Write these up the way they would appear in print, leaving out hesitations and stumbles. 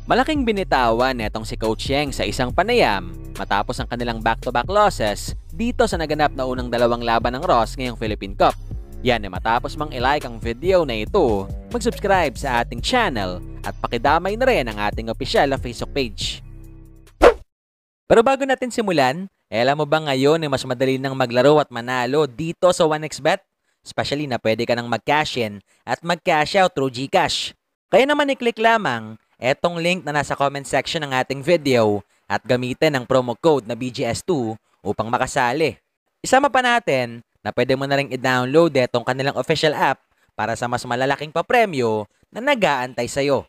Malaking binitawan netong si Coach Yeng sa isang panayam matapos ang kanilang back-to-back losses dito sa naganap na unang dalawang laban ng Ross ngayong Philippine Cup. Yan matapos mang ilike ang video na ito, mag-subscribe sa ating channel at pakidamay na rin ang ating opisyal na Facebook page. Pero bago natin simulan, alam mo ba ngayon mas madali nang maglaro at manalo dito sa 1xBet? Especially na pwede ka nang mag-cash in at mag-cash out through GCash. Kaya naman i-click lamang etong link na nasa comment section ng ating video at gamitin ang promo code na BGS2 upang makasali. Isama pa natin na pwede mo na rin i-download etong kanilang official app para sa mas malalaking papremyo na nag-aantay sa'yo.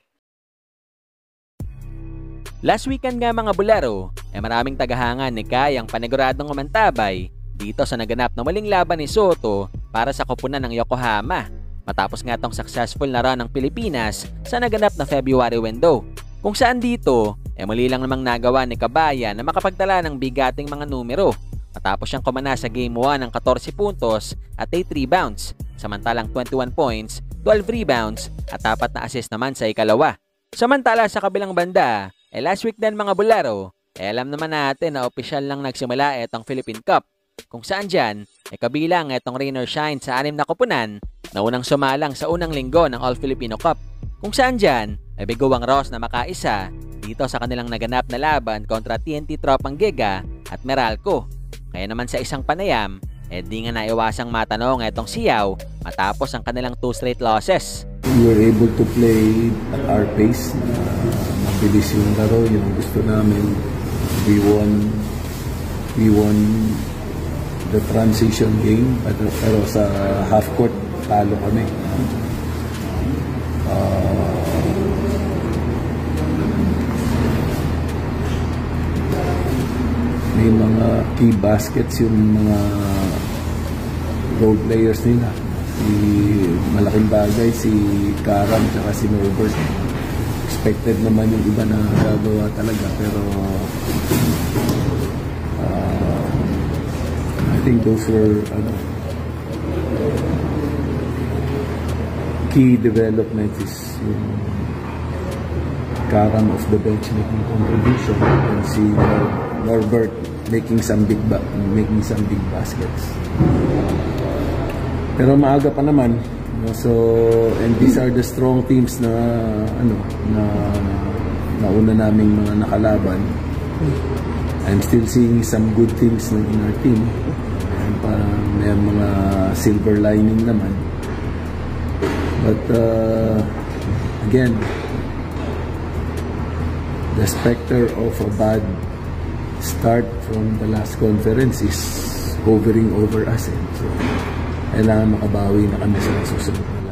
Last weekend nga mga bularo, maraming tagahangan ni Kai ang paniguradong umantabay dito sa naganap na muling laban ni Soto para sa koponan ng Yokohama. Matapos nga tong successful na run ng Pilipinas sa naganap na February window. Kung saan dito, muli lang namang nagawa ni Kabayan na makapagtala ng bigating mga numero. Matapos siyang kumana sa Game 1 ng 14 puntos at 8 rebounds, samantalang 21 points, 12 rebounds at 4 na assist naman sa ikalawa. Samantala sa kabilang banda, last week din mga bularo, alam naman natin na opisyal lang nagsimula itong Philippine Cup. Kung saan dyan, kabilang itong rain or shine sa 6 na koponan na unang sumalang sa unang linggo ng All-Filipino Cup. Kung saan dyan, bigo ang Ross na makaisa dito sa kanilang naganap na laban kontra TNT Tropang Giga at Meralco. Kaya naman sa isang panayam, di nga naiwasang matanong itong Siyaw matapos ang kanilang 2 straight losses. We were able to play at our pace. Mabilis yung laro, yung gusto namin. We won the transition game, pero sa half court talo kami. May mga key baskets yung mga role players nila. Malaking bagay si Karam at si Norbert. Expected naman yung iba na gagawa talaga, pero I think those were key developments is yung Karam of the bench making contribution and si Norbert making some big baskets. Pero maaga pa naman, so and these are the strong teams na nauna naming mga nakalaban. I'm still seeing some good things in our team. And may mga silver lining naman. But again, the specter of a bad start from the last conference is hovering over us. So, kailangan makabawi na kami sa susunod.